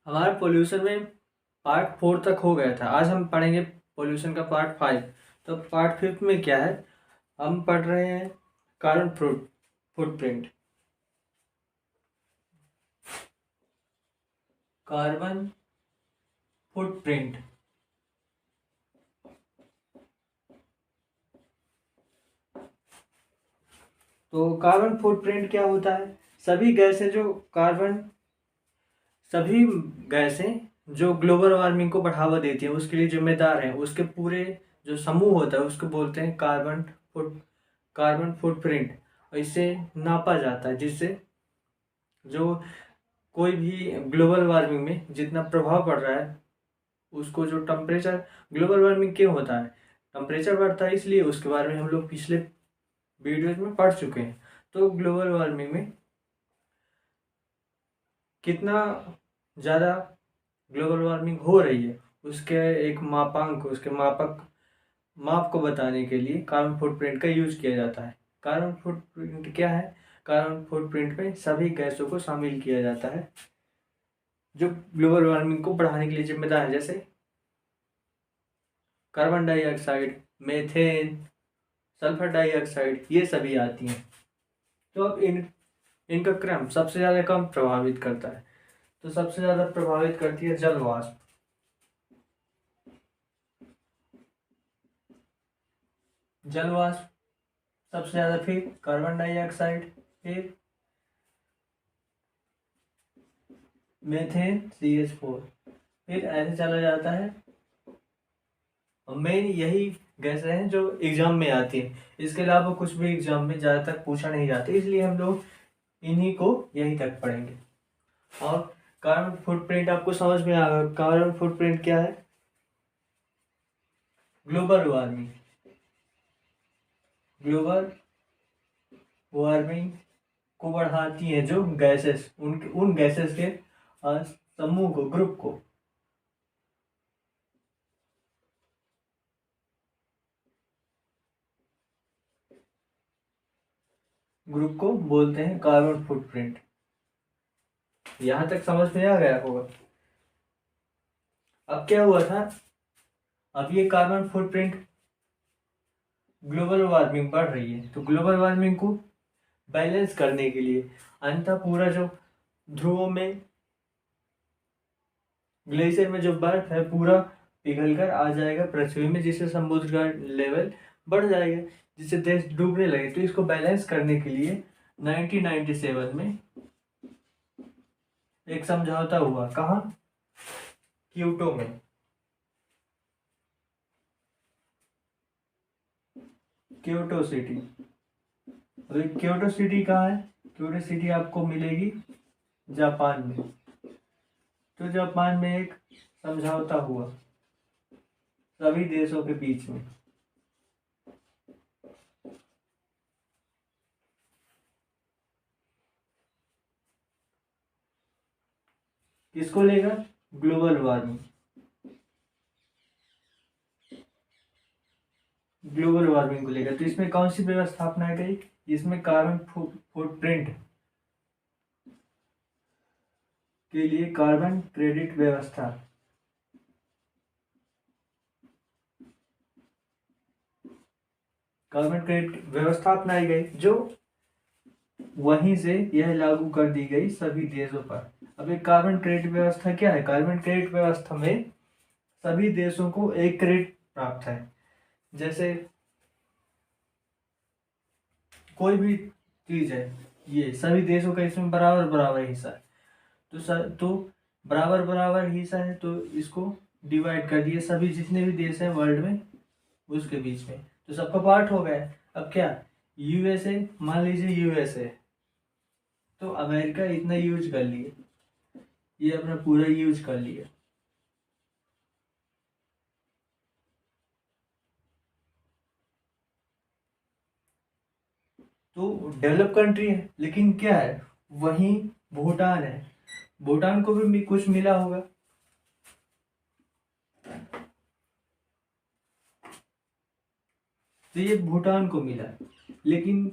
हमारा पोल्यूशन में पार्ट 4 तक हो गया था। आज हम पढ़ेंगे पोल्यूशन का पार्ट 5। तो पार्ट 5 में क्या है, हम पढ़ रहे हैं कार्बन फुटप्रिंट। कार्बन फुटप्रिंट तो कार्बन फुटप्रिंट क्या होता है? सभी गैसें जो ग्लोबल वार्मिंग को बढ़ावा देती हैं उसके लिए जिम्मेदार हैं, उसके पूरे जो समूह होता है उसको बोलते हैं कार्बन फुटप्रिंट। और इसे नापा जाता है, जिससे जो कोई भी ग्लोबल वार्मिंग में जितना प्रभाव पड़ रहा है उसको, जो टेम्परेचर, ग्लोबल वार्मिंग क्यों होता है, टेम्परेचर बढ़ता है इसलिए, उसके बारे में हम लोग पिछले वीडियोज में पढ़ चुके हैं। तो ग्लोबल वार्मिंग में कितना ज़्यादा ग्लोबल वार्मिंग हो रही है उसके एक मापांक, उसके माप को बताने के लिए कार्बन फुटप्रिंट का यूज किया जाता है। कार्बन फुटप्रिंट क्या है? कार्बन फुटप्रिंट में सभी गैसों को शामिल किया जाता है जो ग्लोबल वार्मिंग को बढ़ाने के लिए जिम्मेदार है, जैसे carbon dioxide, methane, sulphur dioxide, ये सभी आती हैं। तो अब इनका क्रम सबसे ज़्यादा कम प्रभावित करता है, तो सबसे ज़्यादा प्रभावित करती है जल वाष्प। जल वाष्प सबसे ज़्यादा, फिर कार्बन डाइऑक्साइड, फिर मीथेन CH4, फिर ऐसे चला जाता है। और मेन यही गैसें हैं जो एग्जाम में आती हैं, इसके अलावा कुछ भी एग्जाम में ज़्यादातर पूछा नहीं जाता, इसलिए हम लोग इन्हीं को यहीं तक पढ़ेंगे। और कार्बन फुटप्रिंट आपको समझ में आ गया। कार्बन फुटप्रिंट क्या है? ग्लोबल वार्मिंग को बढ़ाती हैं जो गैसेस, उन गैसेस के समूह को, ग्रुप को बोलते हैं कार्बन फुटप्रिंट। यहां तक समझ में आ गया होगा। अब क्या हुआ था, अब ये कार्बन फुटप्रिंट, ग्लोबल वार्मिंग बढ़ रही है, तो ग्लोबल वार्मिंग को बैलेंस करने के लिए अंततः पूरा जो ध्रुवों में, ग्लेशियर में जो बर्फ है पूरा पिघल कर आ जाएगा पृथ्वी में, जिससे समुद्र का लेवल बढ़ जाएगा, जिससे देश डूबने लगे। तो इसको बैलेंस करने के लिए 1997 में एक समझौता हुआ। कहाँ? क्योटो में। Kyoto city. अभी क्योटो सिटी कहाँ है? क्योटो सिटी आपको मिलेगी जापान में। तो जापान में एक समझौता हुआ सभी देशों के बीच में। किसको लेगा? ग्लोबल वार्मिंग, ग्लोबल वार्मिंग को लेकर। तो इसमें कौन सी व्यवस्था अपनाई गई? इसमें कार्बन फुटप्रिंट के लिए कार्बन क्रेडिट व्यवस्था, कार्बन क्रेडिट व्यवस्था अपनाई गई, जो वहीं से यह लागू कर दी गई सभी देशों पर। अब एक कार्बन क्रेडिट व्यवस्था क्या है? कार्बन क्रेडिट व्यवस्था में सभी देशों को एक क्रेडिट प्राप्त है। जैसे कोई भी चीज है, ये सभी देशों का इसमें बराबर बराबर हिस्सा है। तो बराबर बराबर हिस्सा है, तो इसको डिवाइड कर दिए सभी जितने भी देश हैं वर्ल्ड में उसके बीच में, तो सबका पार्ट हो गया। अब क्या, USA, मान लीजिए USA, तो अमेरिका इतना यूज कर लिए, ये अपना पूरा यूज कर लिया। तो डेवलप कंट्री है, लेकिन क्या है, वहीं भूटान है, भूटान को भी कुछ मिला होगा। तो ये भूटान को मिला, लेकिन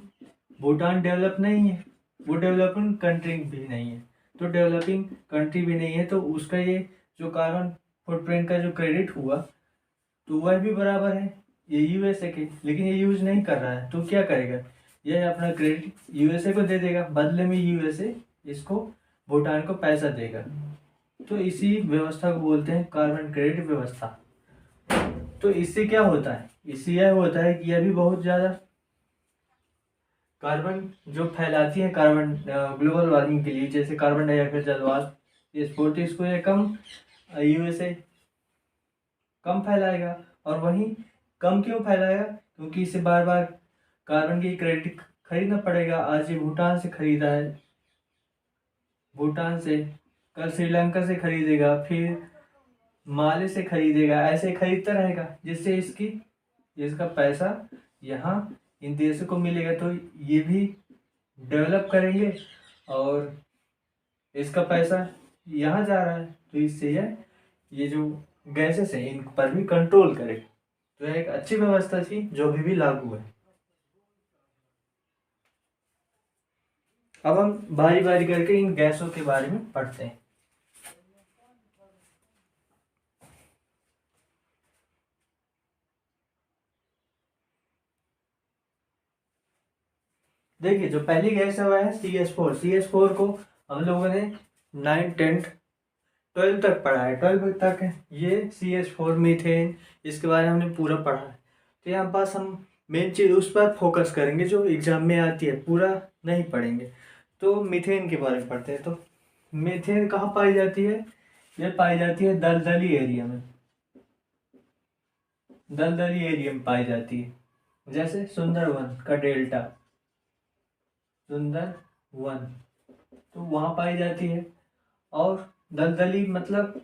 भूटान डेवलप नहीं है, वो डेवलपिंग कंट्री भी नहीं है। तो डेवलपिंग कंट्री भी नहीं है, तो उसका ये जो कार्बन फुटप्रिंट का जो क्रेडिट हुआ तो वह भी बराबर है ये यूएसए के, लेकिन ये यूज नहीं कर रहा है तो क्या करेगा, यह अपना क्रेडिट यूएसए को दे देगा, बदले में यूएसए इसको भूटान को पैसा देगा। तो इसी व्यवस्था को बोलते हैं कार्बन क्रेडिट व्यवस्था। तो इससे क्या होता है, इससे यह होता है कि यह भी बहुत ज़्यादा कार्बन जो फैलाती है कार्बन ग्लोबल वार्मिंग के लिए, जैसे कार्बन डाइऑक्साइड जलवाष्प ये स्फोट, इसको ये कम यूएसए कम फैलाएगा। और वहीं कम क्यों फैलाएगा, क्योंकि इसे बार बार कार्बन की क्रेडिट खरीदना पड़ेगा। आज ये भूटान से खरीदा है, भूटान से, कल श्रीलंका से खरीदेगा, फिर माले से खरीदेगा, ऐसे खरीदता रहेगा, जिससे इसका पैसा यहाँ इन देशों को मिलेगा। तो ये भी डेवलप करेंगे और इसका पैसा यहाँ जा रहा है, तो इससे ये जो गैसेस हैं इन पर भी कंट्रोल करे। तो यह एक अच्छी व्यवस्था थी जो अभी भी लागू है। अब हम बारी बारी करके इन गैसों के बारे में पढ़ते हैं। देखिए जो पहली गैस है वह है CH4। CH4 को हम लोगों ने 9, 10, 12 तक पढ़ा है, 12 तक है ये CH4 मीथेन, इसके बारे में हमने पूरा पढ़ा है। तो यहाँ पास हम मेन चीज़ उस पर फोकस करेंगे जो एग्जाम में आती है, पूरा नहीं पढ़ेंगे। तो मीथेन के बारे में पढ़ते हैं। तो मीथेन कहाँ पाई जाती है, यह पाई जाती है दलदली एरिया में, दलदली एरिया में पाई जाती है, जैसे सुंदरवन का डेल्टा, सुंदरवन, तो वहाँ पाई जाती है। और दलदली मतलब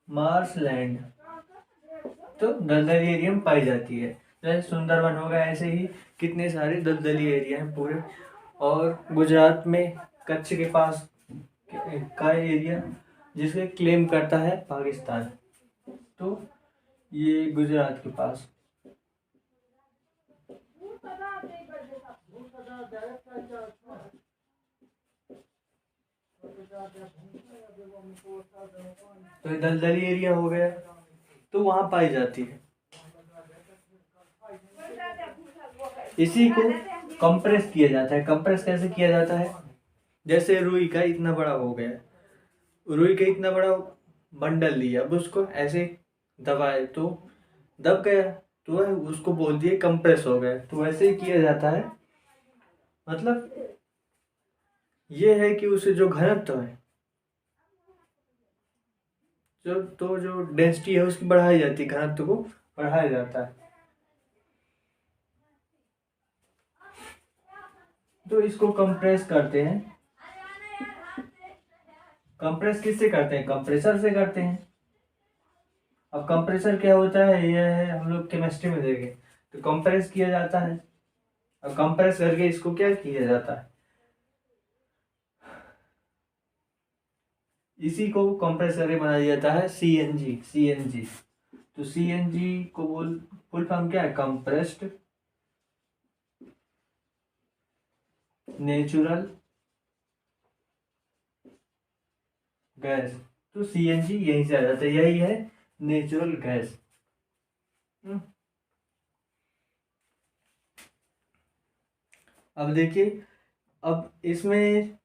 मार्शलैंड, तो दलदली एरिया में पाई जाती है। जैसे सुंदरवन होगा, ऐसे ही कितने सारे दलदली एरिया हैं पूरे। और गुजरात में कच्छ के पास का एरिया जिसके क्लेम करता है पाकिस्तान, तो ये गुजरात के पास। तो ये दलदली एरिया हो गया, तो वहां पाई जाती है। इसी को कंप्रेस किया जाता है। कंप्रेस कैसे किया जाता है, जैसे रुई का इतना बड़ा हो गया, रुई का इतना बड़ा बंडल लिया, अब उसको ऐसे दबाए तो दब गया, तो वह उसको बोल दिए कंप्रेस हो गया। तो वैसे ही किया जाता है, मतलब ये है कि उसे जो घनत्व है, जो डेंसिटी है उसकी बढ़ाई जाती है, घनत्व को बढ़ाया जाता है। तो इसको कंप्रेस करते हैं। कंप्रेस किससे करते हैं, कंप्रेसर से करते हैं। अब कंप्रेसर क्या होता है, यह है हम लोग केमिस्ट्री में देखें तो कंप्रेस किया जाता है। अब कंप्रेस करके इसको क्या किया जाता है, इसी को कंप्रेस करके बनाया जाता है सीएनजी। तो सीएनजी को फुल फॉर्म क्या है, कंप्रेस्ड नेचुरल गैस। तो सीएनजी यहीं से आ जाता है, यही है नेचुरल गैस। अब देखिए, अब इसमें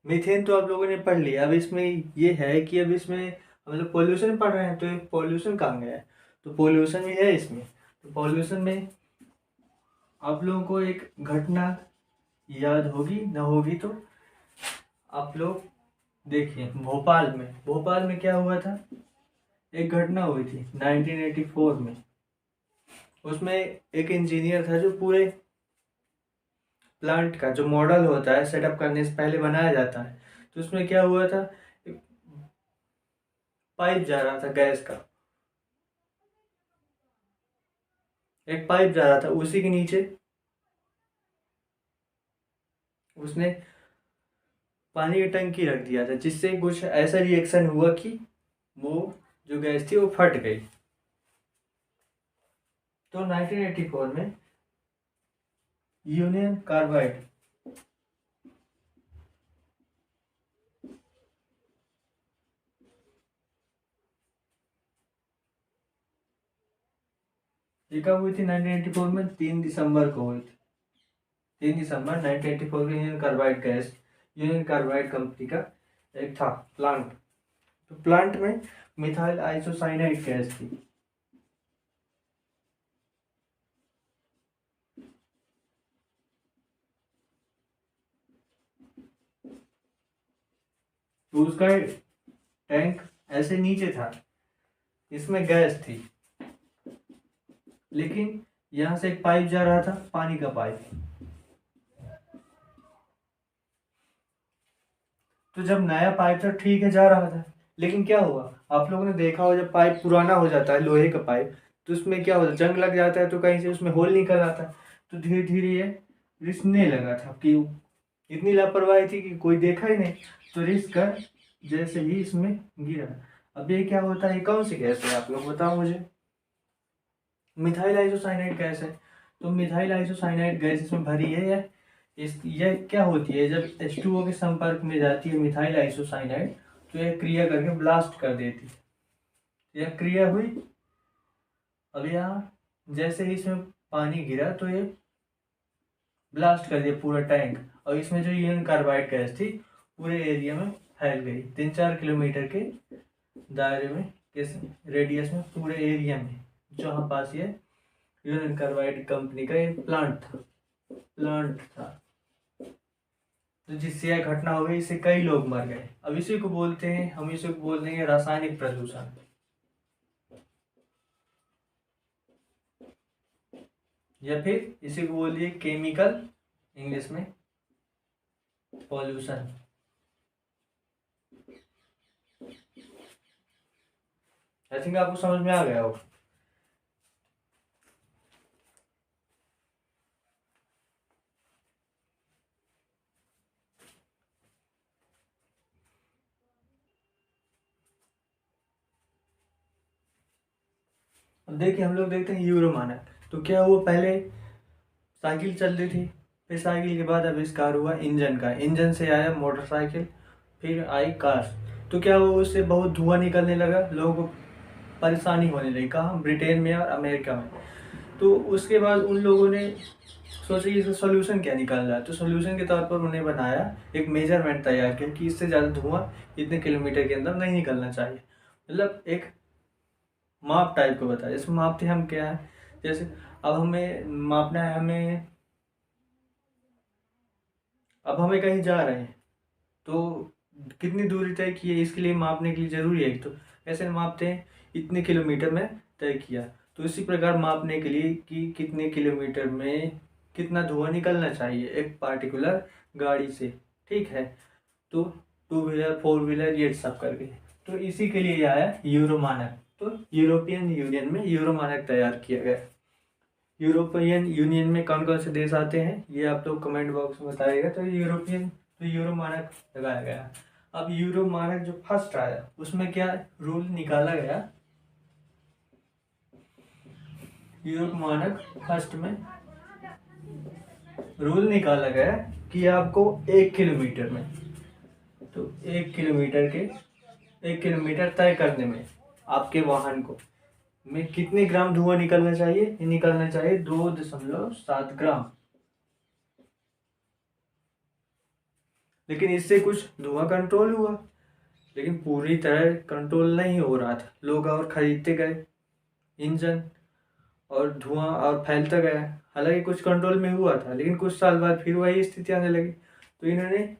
मीथेन तो आप लोगों ने पढ़ लिया, अब इसमें ये है कि अब इसमें हम लोग पॉल्यूशन पढ़ रहे हैं, तो पॉल्यूशन कहाँ गया है, तो पॉल्यूशन भी है इसमें। तो पॉल्यूशन में आप लोगों को एक घटना याद होगी ना होगी, तो आप लोग देखिए भोपाल में क्या हुआ था, एक घटना हुई थी 1984 में। उसमें एक इंजीनियर था जो पूरे प्लांट का जो मॉडल होता है सेटअप करने से पहले बनाया जाता है, तो उसमें क्या हुआ था, एक पाइप जा रहा था गैस का, एक पाइप जा रहा था, उसी के नीचे उसने पानी की टंकी रख दिया था, जिससे कुछ ऐसा रिएक्शन हुआ कि वो जो गैस थी वो फट गई। तो 1984 में यूनियन कार्बाइड ये कब हुई थी? 1984 में 3 दिसंबर को हुई थी। 3 दिसंबर 1984 को union carbide gas, union carbide company का एक था प्लांट। तो प्लांट में मिथाइल आइसोसाइनाइड गैस थी। तो उसका टैंक ऐसे नीचे था, इसमें गैस थी, लेकिन यहां से एक पाइप जा रहा था, पानी का पाइप। तो जब नया पाइप था ठीक है, जा रहा था, लेकिन क्या हुआ, आप लोगों ने देखा हो जब पाइप पुराना हो जाता है लोहे का पाइप, तो उसमें क्या होता है, जंग लग जाता है, तो कहीं से उसमें होल निकल आता है, तो धीरे धीरे ये रिसने लगा था। कि इतनी लापरवाही थी कि कोई देखा ही नहीं, तो रिस कर जैसे ही इसमें गिरा। अब ये क्या होता है, कौन सी गैस है आप लोग बताओ मुझे? मिथाइल आइसोसाइनाइड गैस है। तो मिथाइल आइसोसाइनाइड गैस इसमें भरी है, या यह क्या होती है, जब H2O के संपर्क में जाती है मिथाइल आइसोसाइनाइड, तो यह क्रिया करके ब्लास्ट कर देती है। यह क्रिया हुई। अब यहाँ जैसे ही इसमें पानी गिरा तो ये ब्लास्ट कर दिया पूरा टैंक, और इसमें जो यूरेनियम कार्बाइड गैस थी पूरे एरिया में फैल गई, 3-4 किलोमीटर के दायरे में, किस रेडियस में, पूरे एरिया में जहाँ पास ये यूरेनियम कार्बाइड कंपनी का एक प्लांट था। तो जिससे यह घटना हो गई, इससे कई लोग मर गए। अब इसी को बोलते हैं, हम इसी को बोलते हैं रासायनिक प्रदूषण, या फिर इसी को बोलिए केमिकल, इंग्लिश में पॉल्यूशन। आई थिंक आपको समझ में आ गया हो। अब देखिए, हम लोग देखते हैं यूरो मानक। तो क्या हुआ, पहले साइकिल चल रही थी, फिर साइकिल के बाद आविष्कार हुआ इंजन का, इंजन से आया मोटरसाइकिल, फिर आई कार। तो क्या हुआ, उससे बहुत धुआं निकलने लगा, लोगों को परेशानी होने लगी। कहाँ? ब्रिटेन में और अमेरिका में। तो उसके बाद उन लोगों ने सोचा कि इसका सोल्यूशन क्या निकालना है। तो सोल्यूशन के तौर पर उन्हें बनाया, एक मेजरमेंट तैयार किया कि इससे ज़्यादा धुआं इतने किलोमीटर के अंदर नहीं निकलना चाहिए। मतलब एक माप टाइप को बताया। जैसे मापते हम क्या है, जैसे अब हमें मापना है, अब हमें कहीं जा रहे हैं, तो कितनी दूरी तय की है, इसके लिए मापने के लिए जरूरी है। तो ऐसे मापते हैं, इतने किलोमीटर में तय किया। तो इसी प्रकार मापने के लिए कि कितने किलोमीटर में कितना धुआं निकलना चाहिए एक पार्टिकुलर गाड़ी से, ठीक है। तो 2 व्हीलर 4 व्हीलर ये सब करके, तो इसी के लिए आया यूरो मानक। तो यूरोपियन यूनियन में यूरो मानक तैयार किया गया। यूरोपियन यूनियन में कौन कौन से देश आते हैं, ये आप लोग कमेंट बॉक्स में बताइएगा। तो यूरो मानक लगाया गया। अब यूरो मानक जो फर्स्ट आया, उसमें क्या रूल निकाला गया, यूरो मानक फर्स्ट में रूल निकाला गया कि आपको 1 किलोमीटर में, तो 1 किलोमीटर तय करने में आपके वाहन को में कितने ग्राम धुआं निकलना चाहिए? ये निकलना चाहिए 2.7 ग्राम। लेकिन इससे कुछ धुआं कंट्रोल हुआ, लेकिन पूरी तरह कंट्रोल नहीं हो रहा था। लोग और खरीदते गए इंजन, और धुआं और फैलता गया। हालांकि कुछ कंट्रोल में हुआ था, लेकिन कुछ साल बाद फिर वही स्थिति आने लगी। तो इन्होंने,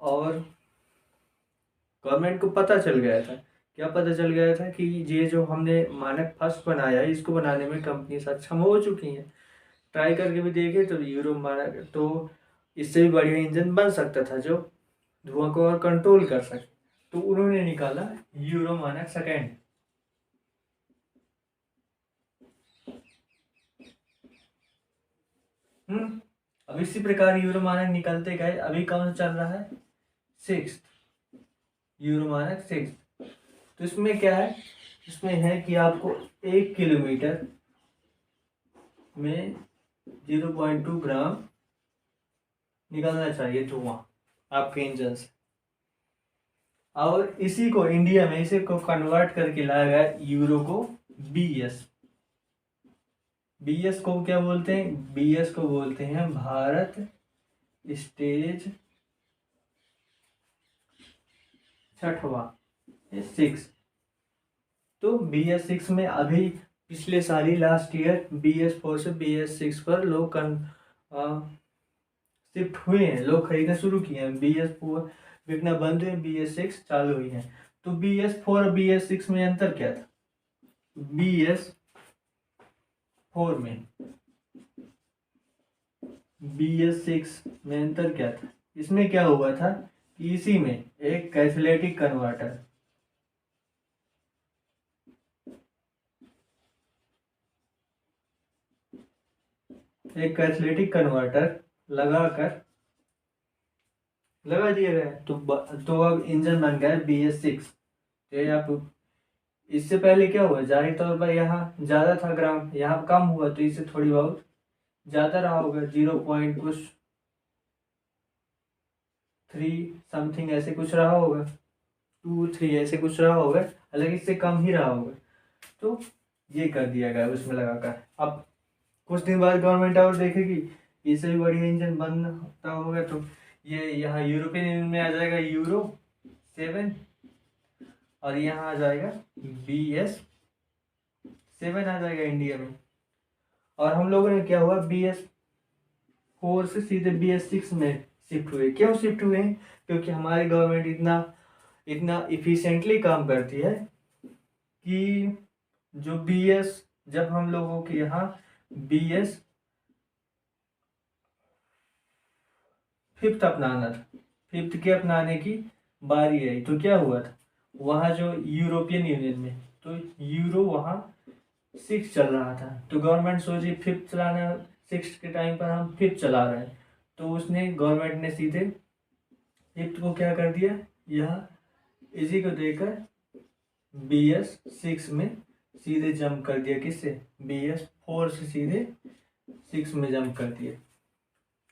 और गवर्नमेंट को पता चल गया था, क्या पता चल गया था कि ये जो हमने मानक फर्स्ट बनाया है, इसको बनाने में कंपनी सक्षम हो चुकी है। ट्राई करके भी देखे तो यूरो मानक, तो इससे भी बढ़िया इंजन बन सकता था जो धुआं को और कंट्रोल कर सके। तो उन्होंने निकाला यूरो मानक सेकेंड। अब इसी प्रकार यूरो मानक निकलते गए। अभी कौन सा चल रहा है? 6th, यूरो मानक 6th। तो इसमें क्या है, इसमें है कि आपको 1 किलोमीटर में 0.2 ग्राम निकलना चाहिए धुआं आपके इंजन से। और इसी को इंडिया में, इसे को कन्वर्ट करके लाया गया यूरो को BS, बीएस को क्या बोलते हैं? बीएस को बोलते हैं भारत स्टेज 6वां, 6। तो BS6 में अभी पिछले साल ही लास्ट ईयर BS4 से BS6 पर लोग शिफ्ट हुए हैं, लोग खरीदना शुरू किए हैं। BS4 बिकना बंद हुए, BS6 चालू हुई है। तो BS4 और BS6 में अंतर क्या था? BS4 में BS6 में अंतर क्या था? इसमें क्या हुआ था कि इसी में एक कैथलेटिक कन्वर्टर, लगा दिया गया। तो अब इंजन बन गया BS6। ये आप इससे पहले क्या हुआ, जाहिर तौर पर यहाँ ज़्यादा था ग्राम, यहाँ कम हुआ, तो इससे थोड़ी बहुत ज़्यादा रहा होगा, 0 पॉइंट कुछ 3 समथिंग ऐसे कुछ रहा होगा, 2-3 ऐसे कुछ रहा होगा, हालांकि इससे कम ही रहा होगा। तो ये कर दिया गया उसमें लगाकर। अब कुछ दिन बाद गवर्नमेंट और देखेगी इससे भी बढ़िया इंजन बनता होगा, तो ये यहाँ यूरोपियन यूनियन में आ जाएगा Euro 7, और यहाँ आ जाएगा BS7 आ जाएगा इंडिया में। और हम लोगों ने क्या हुआ, BS4 से सीधे BS6 में शिफ्ट हुए। क्यों शिफ्ट हुए? क्योंकि हमारी गवर्नमेंट इतना इफिशिएंटली काम करती है कि जो जब हम लोगों के यहाँ BS5 अपनाना था, 5 के अपनाने की बारी आई, तो क्या हुआ था वहाँ जो यूरोपियन यूनियन में, तो यूरो वहाँ 6 चल रहा था। तो गवर्नमेंट सोची 5 चलाना, 6 के टाइम पर हम 5 चला रहे हैं, तो गवर्नमेंट ने सीधे 5 को क्या कर दिया, यह इसी को देकर BS6 में सीधे जंप कर दिया। किससे? BS4 से सीधे 6 में जंप कर दिया।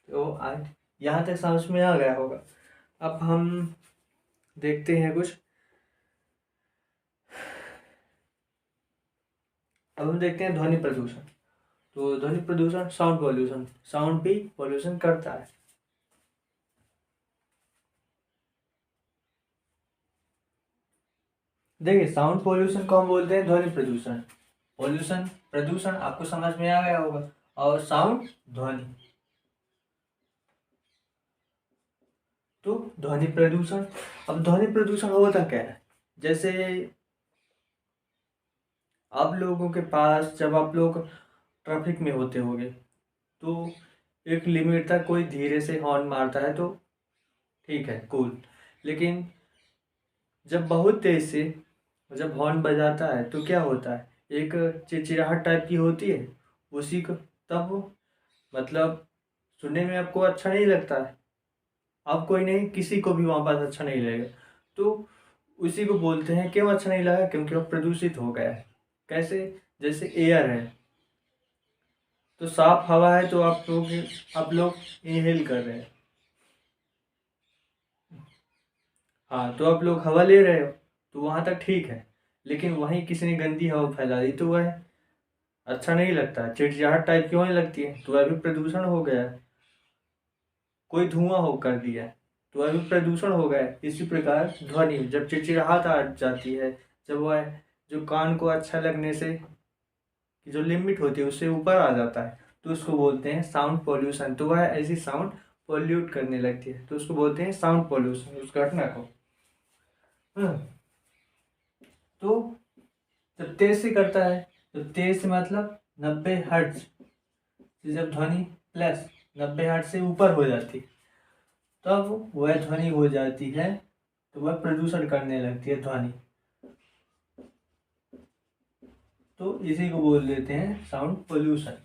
तो आज यहाँ तक समझ में आ गया होगा। अब हम देखते हैं कुछ, अब हम देखते हैं ध्वनि प्रदूषण। तो ध्वनि प्रदूषण, साउंड पॉल्यूशन, साउंड भी पॉल्यूशन करता है। देखिए, साउंड पॉल्यूशन को हम बोलते हैं ध्वनि प्रदूषण। प्रदूषण आपको समझ में आ गया होगा, और साउंड ध्वनि। तो ध्वनि प्रदूषण, अब ध्वनि प्रदूषण होता क्या है? जैसे आप लोगों के पास, जब आप लोग ट्रैफिक में होते होंगे, तो एक लिमिट तक कोई धीरे से हॉर्न मारता है तो ठीक है, कूल। लेकिन जब बहुत तेज से जब हॉर्न बजाता है तो क्या होता है, एक चिड़चिड़ाहट टाइप की होती है उसी को, तब मतलब सुनने में आपको अच्छा नहीं लगता है। अब कोई नहीं, किसी को भी वहाँ पास अच्छा नहीं लगेगा। तो उसी को बोलते हैं, क्यों अच्छा नहीं लगा? क्योंकि वो प्रदूषित हो गया है। कैसे? जैसे एयर है, तो साफ हवा है, तो आप लोग इनहेल कर रहे हैं। हाँ, तो आप लोग हवा ले रहे हो, तो वहाँ तक ठीक है। लेकिन वहीं किसी ने गंदी हवा फैला दी तो वह अच्छा नहीं लगता है, चिड़चिड़ाहट टाइप की होने लगती है, तो वह भी प्रदूषण हो गया है। कोई धुआं हो कर दिया है, तो वह भी प्रदूषण हो गया है। इसी प्रकार ध्वनि, जब चिड़चिड़ाहट आ जाती है, जब वह जो कान को अच्छा लगने से की जो लिमिट होती है उससे ऊपर आ जाता है, तो उसको बोलते हैं साउंड पॉल्यूशन। तो वह ऐसी साउंड पॉल्यूट करने लगती है, तो उसको बोलते हैं साउंड पॉल्यूशन, उस घटना को। हाँ, तो जब तेज से करता है, तो तेज से मतलब 90 हर्ट्ज से, जब ध्वनि प्लस 90 हर्ट्ज से ऊपर हो जाती, तब वह ध्वनि हो जाती है, तो वह प्रदूषण करने लगती है ध्वनि। तो इसी को बोल देते हैं साउंड पोल्यूशन।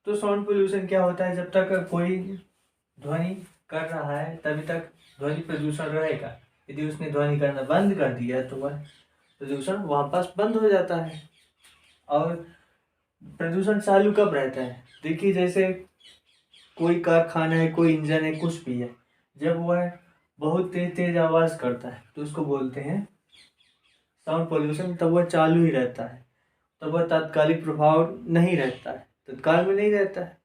तो साउंड पोल्यूशन क्या होता है? जब तक कोई ध्वनि कर रहा है तभी तक ध्वनि प्रदूषण रहेगा। यदि उसने ध्वनि करना बंद कर दिया तो वह प्रदूषण वापस बंद हो जाता है। और प्रदूषण चालू कब रहता है? देखिए, जैसे कोई कारखाना है, कोई इंजन है, कुछ भी है, जब वह बहुत तेज तेज आवाज़ करता है तो उसको बोलते हैं साउंड पोल्यूशन, तब वह चालू ही रहता है। तो वह तात्कालिक प्रभाव नहीं रहता है, तत्काल में नहीं रहता है।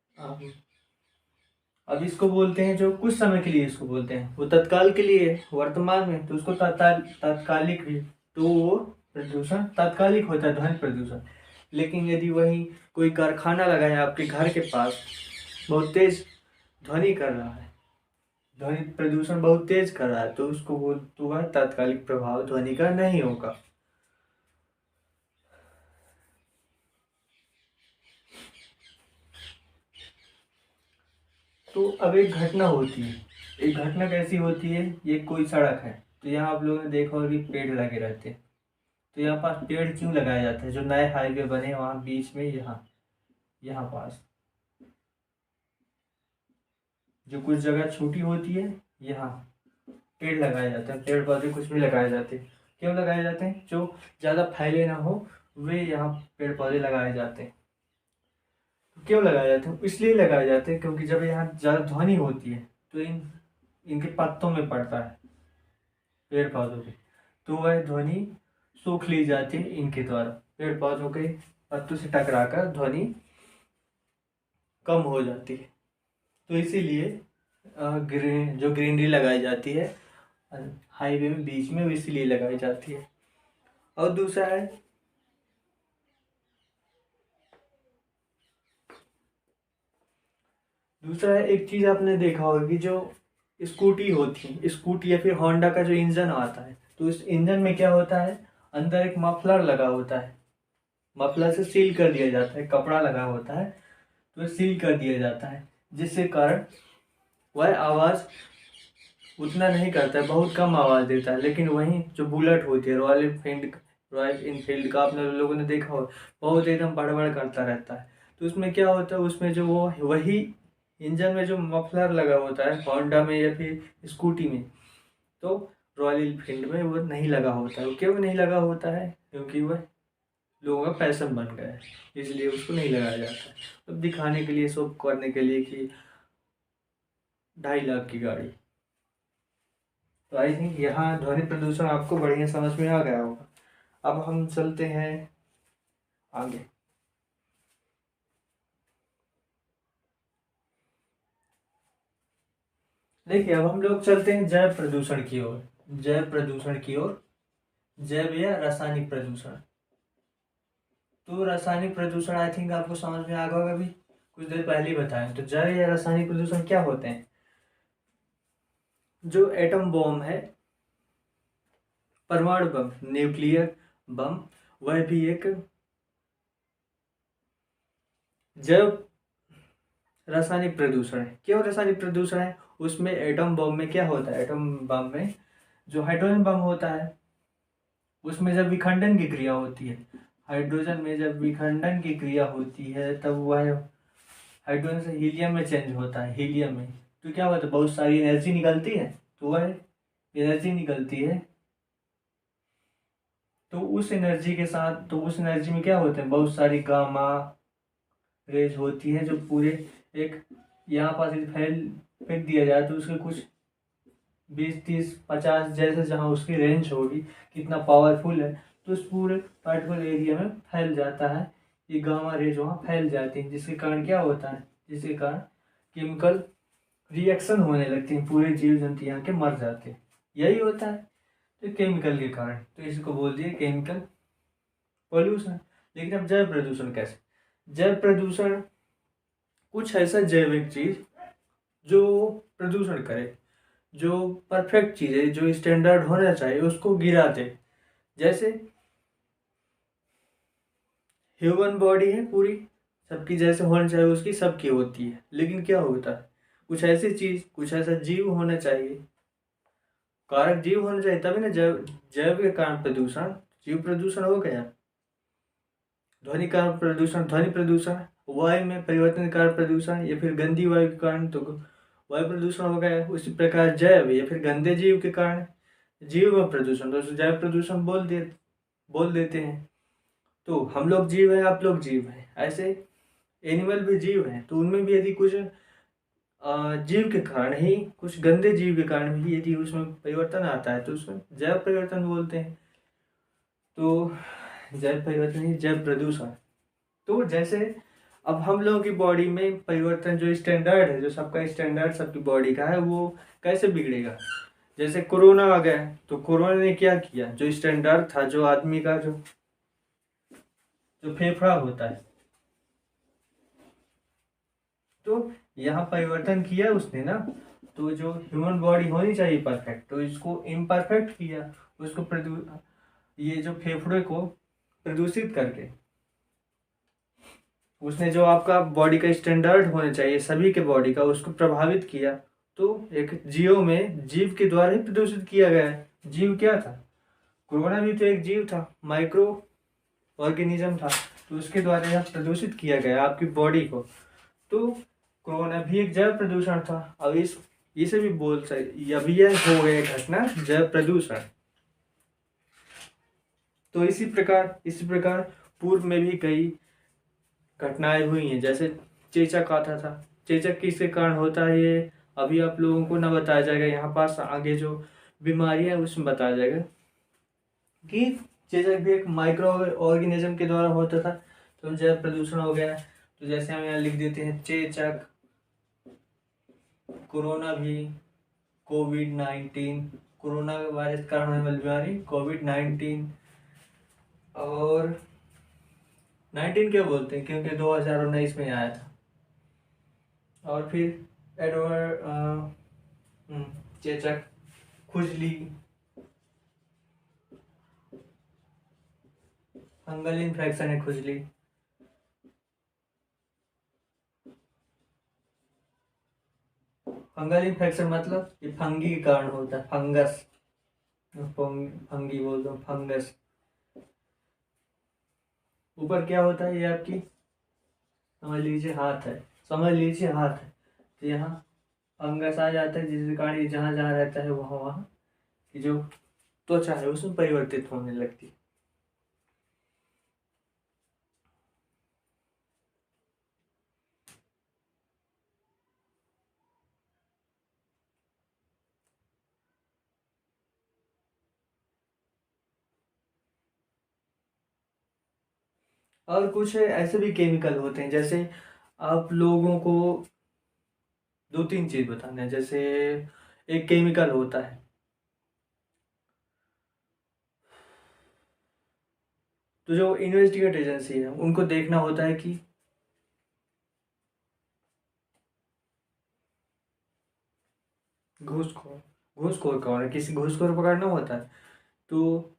अब इसको बोलते हैं, जो कुछ समय के लिए इसको बोलते हैं, वो तत्काल के लिए है वर्तमान में, तो उसको तात्कालिक भी, तो वो प्रदूषण तात्कालिक होता है, ध्वनि प्रदूषण। लेकिन यदि वही कोई कारखाना लगा है आपके घर के पास, बहुत तेज ध्वनि कर रहा है, ध्वनि प्रदूषण बहुत तेज कर रहा है, तो उसको बोल, तो वह तात्कालिक प्रभाव ध्वनि का नहीं होगा। तो अब एक घटना होती है, एक घटना कैसी होती है, ये कोई सड़क है, तो यहाँ आप लोगों ने देखा होगा कि पेड़ लगे रहते हैं। तो यहाँ पास पेड़ क्यों लगाया जाता है, जो नए हाईवे बने वहाँ बीच में, यहाँ यहाँ पास जो कुछ जगह छोटी होती है, यहाँ पेड़ लगाए जाते हैं, पेड़ पौधे कुछ भी लगाए जाते हैं। क्यों लगाए जाते हैं, जो ज़्यादा फैले ना हो, वे यहाँ पेड़ पौधे लगाए जाते हैं। तो क्यों लगाए जाते हैं, इसलिए लगाए जाते हैं क्योंकि जब यहाँ ज़्यादा ध्वनि होती है तो इनके पत्तों में पड़ता है, पेड़ पौधों के, तो वह ध्वनि सोख ली जाती है इनके द्वारा, पेड़ पौधों के पत्तों से टकराकर ध्वनि कम हो जाती है। तो इसीलिए जो ग्रीनरी लगाई जाती है हाईवे में बीच में, इसीलिए लगाई जाती है। और दूसरा है एक चीज़ आपने देखा होगा कि जो स्कूटी होती है, स्कूटी या फिर होंडा का जो इंजन आता है, तो इस इंजन में क्या होता है, अंदर एक मफलर लगा होता है, मफलर से सील कर दिया जाता है, कपड़ा लगा होता है, तो सील कर दिया जाता है, जिससे कारण वह आवाज़ उतना नहीं करता है, बहुत कम आवाज़ देता है। लेकिन वहीं जो बुलेट होती है, रॉयल इनफील्ड का आपने लोगों ने देखा हो, बहुत एकदम बड़बड़ करता रहता है। तो उसमें क्या होता है, उसमें जो वो वही इंजन में जो मफलर लगा होता है होंडा में या फिर स्कूटी में, तो रॉयल इनफील्ड में वो नहीं लगा होता है। वो क्यों नहीं लगा होता है, क्योंकि वह लोगों का पैशन बन गया है, इसलिए उसको नहीं लगाया जाता है। तो दिखाने के लिए, शो करने के लिए कि 2.5 लाख की गाड़ी। तो आई थिंक यहाँ ध्वनि प्रदूषण आपको बढ़िया समझ में आ गया होगा। अब हम चलते हैं आगे। देखिए, अब हम लोग चलते हैं जैव प्रदूषण की ओर, जैव प्रदूषण की ओर, जैव या रासायनिक प्रदूषण। तो रासायनिक प्रदूषण आई थिंक आपको समझ में आ गया होगा, अभी कुछ देर पहले ही बताया। तो जैव या रासायनिक प्रदूषण क्या होते हैं, जो एटम बॉम्ब है, परमाणु बम, न्यूक्लियर बम, वह भी एक जैव रासायनिक प्रदूषण है। क्यों रासायनिक प्रदूषण है, उसमें एटम बम में क्या होता है, एटम बम में जो हाइड्रोजन बम होता है, उसमें जब विखंडन की क्रिया होती है, हाइड्रोजन में जब विखंडन की क्रिया होती है, तब वह हाइड्रोजन से हीलियम में चेंज होता है, हीलियम में, तो क्या होता है, बहुत सारी एनर्जी निकलती है। तो वह एनर्जी निकलती है, तो उस एनर्जी के साथ, तो उस एनर्जी में क्या होता है, बहुत सारी गामा रेज होती है, जो पूरे एक यहाँ पास फैल फेंक दिया जाए, तो उसके कुछ 20, 30, 50 जैसे जहाँ उसकी रेंज होगी, कितना पावरफुल है, तो उस पूरे पार्टिकुलर एरिया में फैल जाता है, ये गामा रेज वहाँ फैल जाती है, जिसके कारण क्या होता है, जिसके कारण केमिकल रिएक्शन होने लगती है, पूरे जीव जंतु यहाँ के मर जाते हैं, यही होता है। तो केमिकल के कारण, तो इसको बोल दिए केमिकल पॉल्यूशन। लेकिन अब जैव प्रदूषण कैसे, जैव प्रदूषण कुछ ऐसा जैविक चीज जो प्रदूषण करे, जो परफेक्ट चीज़ है, जो स्टैंडर्ड होना चाहिए, उसको गिरा दे। जैसे ह्यूमन बॉडी है पूरी, सबकी जैसे होनी चाहिए उसकी, सबकी होती है, लेकिन क्या होता है, कुछ ऐसी चीज़, कुछ ऐसा जीव होना चाहिए, कारक जीव होना चाहिए, तभी ना जैव, जैव के कारण प्रदूषण, जीव प्रदूषण हो गया। ध्वनि कारण प्रदूषण, ध्वनि प्रदूषण, वायु में परिवर्तन के कारण प्रदूषण, या फिर गंदी वायु के कारण तो वायु प्रदूषण हो गया। उसी प्रकार जैव या फिर गंदे जीव के कारण जीव में प्रदूषण, तो जैव प्रदूषण बोल देते हैं। तो हम लोग जीव हैं, आप लोग जीव हैं, ऐसे एनिमल भी जीव हैं, तो उनमें भी यदि कुछ जीव के कारण ही, कुछ गंदे जीव के कारण भी यदि उसमें परिवर्तन आता है, तो उसमें जैव परिवर्तन बोलते हैं। तो जैव परिवर्तन ही जैव प्रदूषण। तो जैसे अब हम लोगों की बॉडी में परिवर्तन, जो स्टैंडर्ड है, जो सबका स्टैंडर्ड सबकी बॉडी का है, वो कैसे बिगड़ेगा। जैसे कोरोना आ गया, तो कोरोना ने क्या किया, जो स्टैंडर्ड था, जो आदमी का जो जो फेफड़ा होता है, तो यहाँ परिवर्तन किया उसने ना। तो जो ह्यूमन बॉडी होनी चाहिए परफेक्ट, तो इसको इम्परफेक्ट किया। उसको ये जो फेफड़े को प्रदूषित करके उसने जो आपका बॉडी का स्टैंडर्ड होना चाहिए सभी के बॉडी का, उसको प्रभावित किया। तो एक जीव के द्वारा ही प्रदूषित किया गया है। जीव क्या था, कोरोना भी तो एक जीव था, माइक्रो ऑर्गेनिज्म था, तो उसके द्वारा यह प्रदूषित किया गया आपकी बॉडी को। तो कोरोना भी एक जैव प्रदूषण था। अब इसे भी बोल सकते, अभी यह हो गया घटना जैव प्रदूषण। तो इसी प्रकार पूर्व में भी कई घटनाएं हुई हैं। जैसे चेचक आता था। चेचक किसके कारण होता है, ये अभी आप लोगों को ना बताया जाएगा, यहाँ पास आगे जो बीमारियां है उसमें बताया जाएगा कि चेचक भी एक माइक्रो ऑर्गेनिज्म के द्वारा होता था। तो जैव प्रदूषण हो गया। तो जैसे हम यहाँ लिख देते हैं चेचक, कोरोना भी, कोविड-19, कोरोना वायरस के कारण होने वाली बीमारी कोविड-19। और 19 क्यों बोलते हैं, क्योंकि 2019 में आया था। और फिर चेचक, खुजली, फंगल इन्फेक्शन है खुजली। फंगल इन्फेक्शन मतलब ये फंगी के कारण होता है, फंगस, फंगी बोल दो, फंगस। ऊपर क्या होता है, ये आपकी समझ लीजिए हाथ है, तो यहाँ फंगस आ जाता है, जिसके कारण ये जहाँ जहाँ रहता है वहाँ वहाँ की जो त्वचा है उसमें परिवर्तित होने लगती है। और कुछ ऐसे भी केमिकल होते हैं, जैसे आप लोगों को दो तीन चीज बताना है। जैसे एक केमिकल होता है, तो जो इन्वेस्टिगेट एजेंसी है उनको देखना होता है कि घूसखोर कौन है, किसी घूसखोर पकड़ना होता है तो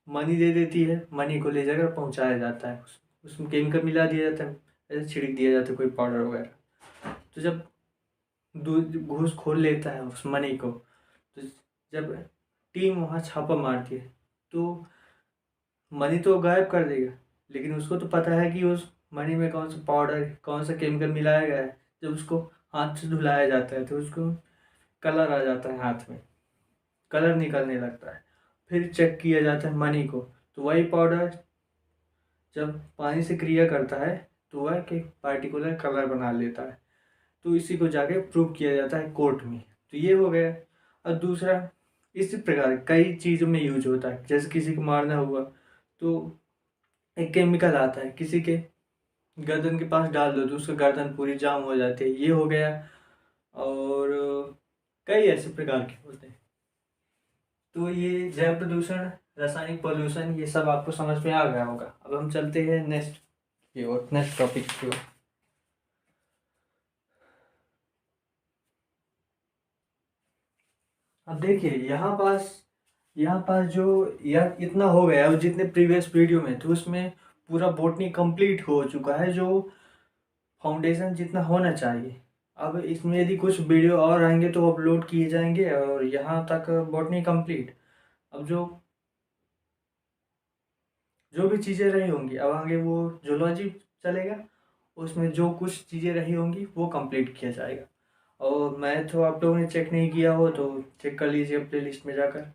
मनी दे देती है, मनी को ले जाकर पहुंचाया जाता है, उसमें केमिकल मिला दिया जाता है, ऐसे छिड़क दिया जाता है कोई पाउडर वगैरह। तो जब घूस खोल लेता है उस मनी को, तो जब टीम वहाँ छापा मारती है तो मनी तो गायब कर देगा, लेकिन उसको तो पता है कि उस मनी में कौन सा पाउडर, कौन सा केमिकल मिलाया गया है। जब उसको हाथ से धुलाया जाता है तो उसको कलर आ जाता है, हाथ में कलर निकलने लगता है। फिर चेक किया जाता है मनी को, तो वही पाउडर जब पानी से क्रिया करता है तो वह एक पार्टिकुलर कलर बना लेता है। तो इसी को जाके प्रूव किया जाता है कोर्ट में। तो ये हो गया। और दूसरा, इसी प्रकार कई चीज़ों में यूज होता है। जैसे किसी को मारना हुआ तो एक केमिकल आता है, किसी के गर्दन के पास डाल दो तो उसका गर्दन पूरी जाम हो जाती है, ये हो गया। और कई ऐसे प्रकार के होते हैं। तो ये जैव प्रदूषण, रासायनिक पॉल्यूशन, ये सब आपको समझ में आ गया होगा। अब हम चलते हैं नेक्स्ट की ओर, नेक्स्ट टॉपिक की ओर। अब देखिए यहाँ पास जो यह इतना हो गया है, जितने प्रीवियस वीडियो में थे उसमें पूरा बॉटनी कंप्लीट हो चुका है, जो फाउंडेशन जितना होना चाहिए। अब इसमें यदि कुछ वीडियो और आएंगे तो अपलोड किए जाएंगे, और यहाँ तक बॉटनी कंप्लीट। अब जो भी चीज़ें रही होंगी, अब आगे वो जूलॉजी चलेगा, उसमें जो कुछ चीज़ें रही होंगी वो कंप्लीट किया जाएगा। और मैथ तो आप लोगों ने चेक नहीं किया हो तो चेक कर लीजिए प्ले लिस्ट में जाकर।